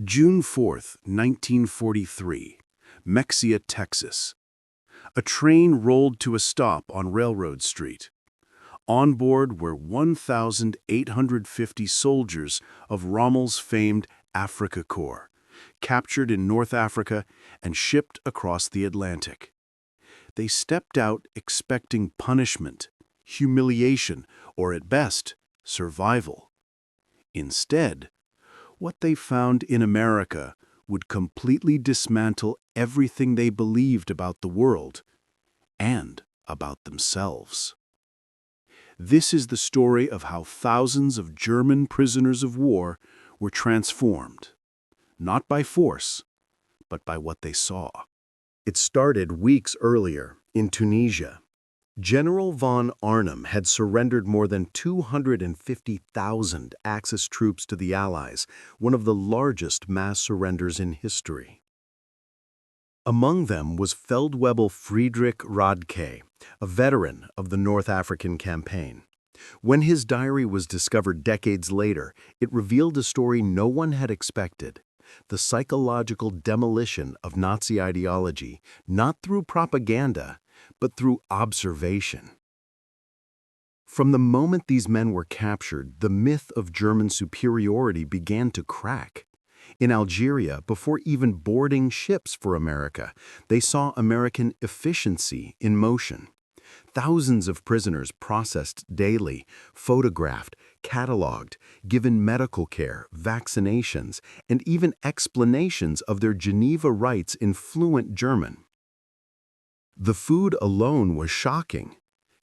June 4, 1943, Mexia, Texas. A train rolled to a stop on Railroad Street. On board were 1,850 soldiers of Rommel's famed Afrika Korps, captured in North Africa and shipped across the Atlantic. They stepped out expecting punishment, humiliation, or at best, survival. Instead, what they found in America would completely dismantle everything they believed about the world and about themselves. This is the story of how thousands of German prisoners of war were transformed, not by force, but by what they saw. It started weeks earlier in Tunisia. General von Arnim had surrendered more than 250,000 Axis troops to the Allies, one of the largest mass surrenders in history. Among them was Feldwebel Friedrich Radke, a veteran of the North African campaign. When his diary was discovered decades later, it revealed a story no one had expected: the psychological demolition of Nazi ideology, not through propaganda, but through observation. From the moment these men were captured, the myth of German superiority began to crack. In Algeria, before even boarding ships for America, they saw American efficiency in motion. Thousands of prisoners processed daily, photographed, cataloged, given medical care, vaccinations, and even explanations of their Geneva rights in fluent German. The food alone was shocking.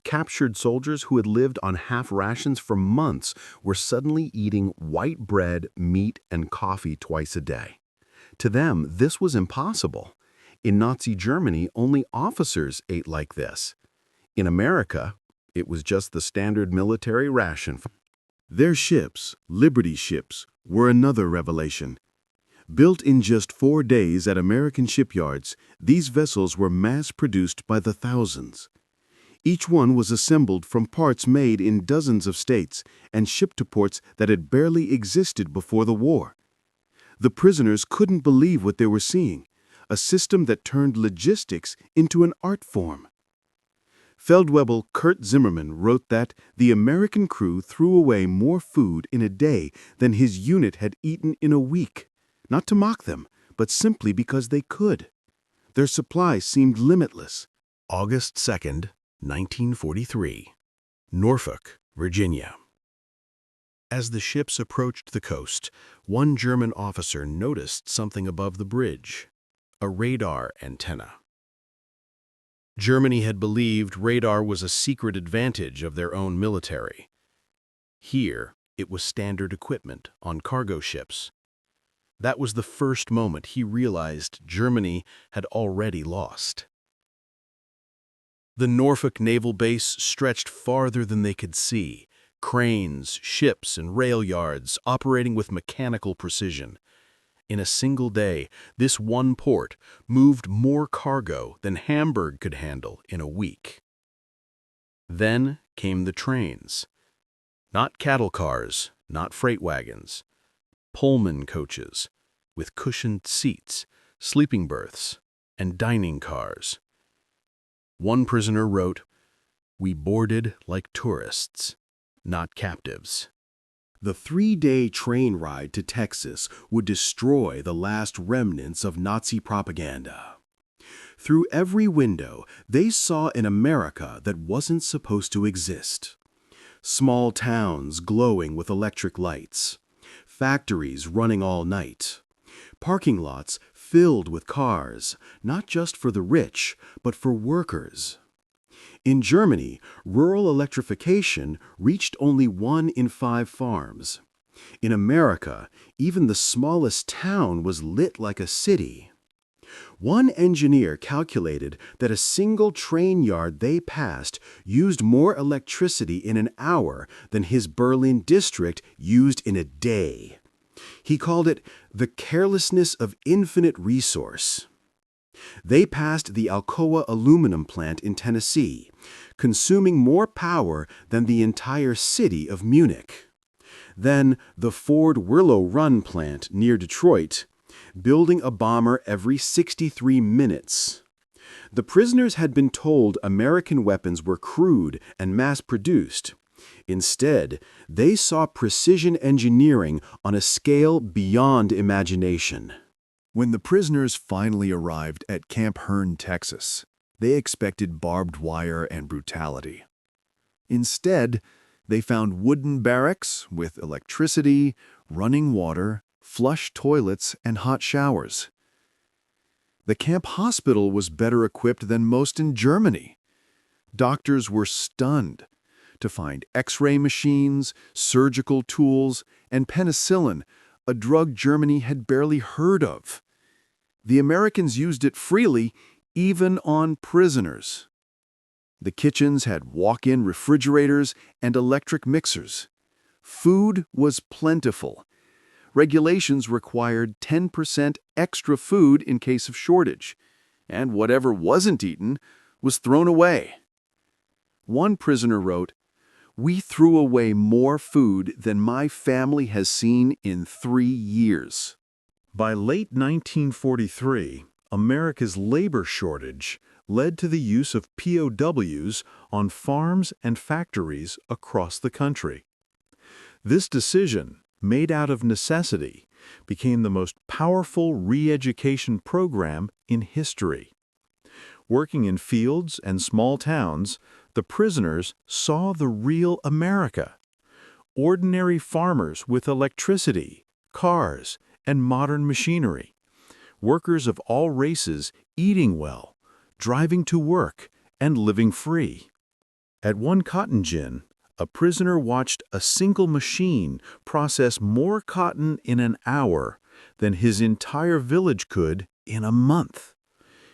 Captured soldiers who had lived on half rations for months were suddenly eating white bread, meat, and coffee twice a day. To them, this was impossible. In Nazi Germany, only officers ate like this. In America, it was just the standard military ration. Their ships, Liberty ships, were another revelation. Built in just 4 days at American shipyards, these vessels were mass-produced by the thousands. Each one was assembled from parts made in dozens of states and shipped to ports that had barely existed before the war. The prisoners couldn't believe what they were seeing, a system that turned logistics into an art form. Feldwebel Kurt Zimmermann wrote that the American crew threw away more food in a day than his unit had eaten in a week. Not to mock them, but simply because they could. Their supply seemed limitless. August 2nd, 1943, Norfolk, Virginia. As the ships approached the coast, one German officer noticed something above the bridge: a radar antenna. Germany had believed radar was a secret advantage of their own military. Here, it was standard equipment on cargo ships. That was the first moment he realized Germany had already lost. The Norfolk naval base stretched farther than they could see: cranes, ships, and rail yards operating with mechanical precision. In a single day, this one port moved more cargo than Hamburg could handle in a week. Then came the trains. Not cattle cars, not freight wagons. Pullman coaches, with cushioned seats, sleeping berths, and dining cars. One prisoner wrote, "We boarded like tourists, not captives." The 3-day train ride to Texas would destroy the last remnants of Nazi propaganda. Through every window, they saw an America that wasn't supposed to exist. Small towns glowing with electric lights, factories running all night, parking lots filled with cars, not just for the rich, but for workers. In Germany, rural electrification reached only 1 in 5 farms. In America, even the smallest town was lit like a city. One engineer calculated that a single train yard they passed used more electricity in an hour than his Berlin district used in a day. He called it the carelessness of infinite resource. They passed the Alcoa aluminum plant in Tennessee, consuming more power than the entire city of Munich. Then the Ford Willow Run plant near Detroit, building a bomber every 63 minutes. The prisoners had been told American weapons were crude and mass-produced. Instead, they saw precision engineering on a scale beyond imagination. When the prisoners finally arrived at Camp Hearn, Texas, they expected barbed wire and brutality. Instead, they found wooden barracks with electricity, running water, flush toilets, and hot showers. The camp hospital was better equipped than most in Germany. Doctors were stunned to find X-ray machines, surgical tools, and penicillin, a drug Germany had barely heard of. The Americans used it freely, even on prisoners. The kitchens had walk-in refrigerators and electric mixers. Food was plentiful. Regulations required 10% extra food in case of shortage, and whatever wasn't eaten was thrown away. One prisoner wrote, "We threw away more food than my family has seen in 3 years." By late 1943, America's labor shortage led to the use of POWs on farms and factories across the country. This decision, made out of necessity, became the most powerful re-education program in history. Working in fields and small towns, the prisoners saw the real America. Ordinary farmers with electricity, cars, and modern machinery. Workers of all races eating well, driving to work, and living free. At one cotton gin, a prisoner watched a single machine process more cotton in an hour than his entire village could in a month.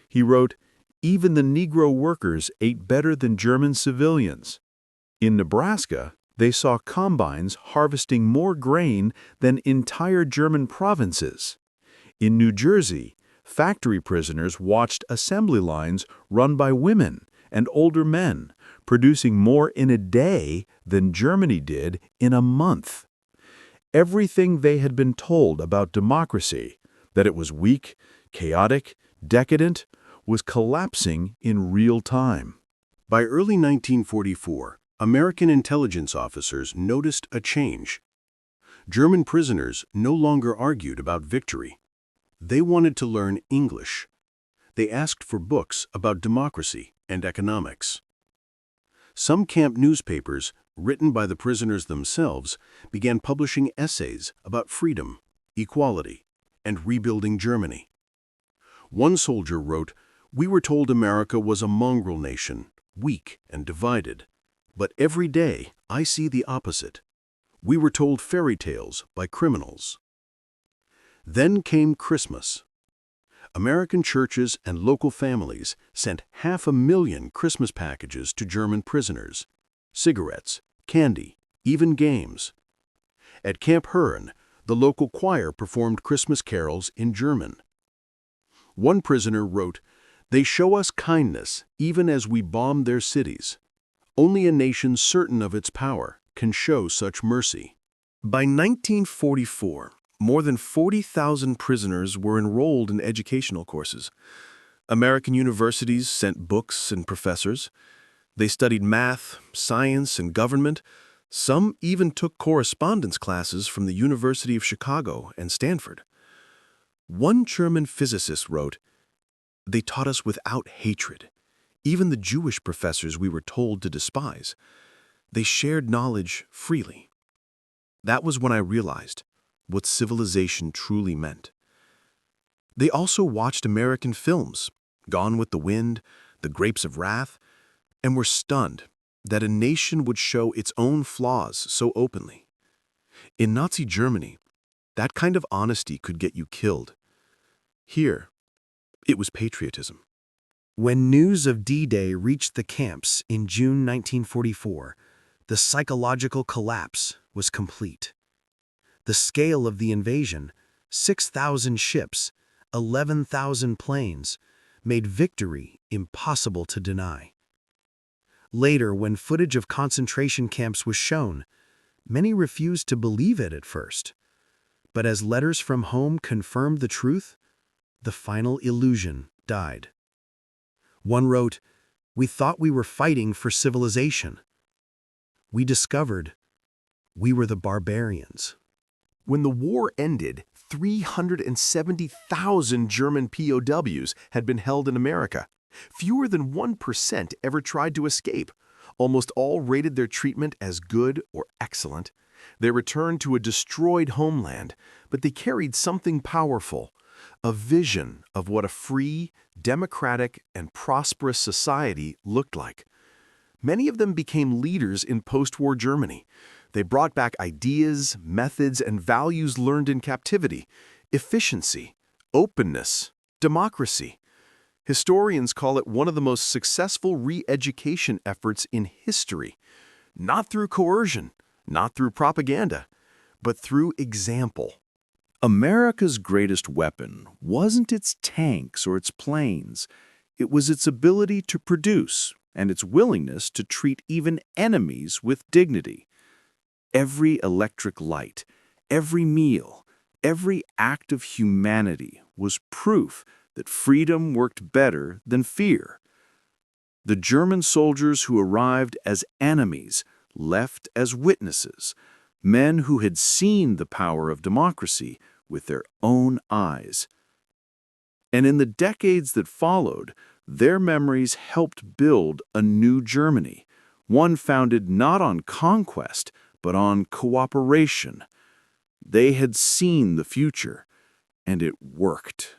He wrote, "Even the Negro workers ate better than German civilians." In Nebraska, they saw combines harvesting more grain than entire German provinces. In New Jersey, factory prisoners watched assembly lines run by women and older men, producing more in a day than Germany did in a month. Everything they had been told about democracy, that it was weak, chaotic, decadent, was collapsing in real time. By early 1944, American intelligence officers noticed a change. German prisoners no longer argued about victory. They wanted to learn English. They asked for books about democracy and economics. Some camp newspapers, written by the prisoners themselves, began publishing essays about freedom, equality, and rebuilding Germany. One soldier wrote, "We were told America was a mongrel nation, weak and divided. But every day I see the opposite. We were told fairy tales by criminals." Then came Christmas. American churches and local families sent 500,000 Christmas packages to German prisoners. Cigarettes, candy, even games. At Camp Hearn, the local choir performed Christmas carols in German. One prisoner wrote, "They show us kindness even as we bomb their cities. Only a nation certain of its power can show such mercy." By 1944, more than 40,000 prisoners were enrolled in educational courses. American universities sent books and professors. They studied math, science, and government. Some even took correspondence classes from the University of Chicago and Stanford. One German physicist wrote, "They taught us without hatred. Even the Jewish professors we were told to despise. They shared knowledge freely." That was when I realized what civilization truly meant. They also watched American films, Gone with the Wind, The Grapes of Wrath, and were stunned that a nation would show its own flaws so openly. In Nazi Germany, that kind of honesty could get you killed. Here, it was patriotism. When news of D-Day reached the camps in June 1944, the psychological collapse was complete. The scale of the invasion, 6,000 ships, 11,000 planes, made victory impossible to deny. Later, when footage of concentration camps was shown, Many refused to believe it at first. But as letters from home confirmed the truth, the final illusion died. One wrote, "We thought we were fighting for civilization. We discovered we were the barbarians." When the war ended, 370,000 German POWs had been held in America. Fewer than 1% ever tried to escape. Almost all rated their treatment as good or excellent. They returned to a destroyed homeland, but they carried something powerful, a vision of what a free, democratic, and prosperous society looked like. Many of them became leaders in post-war Germany. They brought back ideas, methods, and values learned in captivity: efficiency, openness, democracy. Historians call it one of the most successful re-education efforts in history, not through coercion, not through propaganda, but through example. America's greatest weapon wasn't its tanks or its planes. It was its ability to produce and its willingness to treat even enemies with dignity. Every electric light, every meal, every act of humanity was proof that freedom worked better than fear. The German soldiers who arrived as enemies left as witnesses, men who had seen the power of democracy with their own eyes. And in the decades that followed, their memories helped build a new Germany, one founded not on conquest, but on cooperation. They had seen the future, and it worked.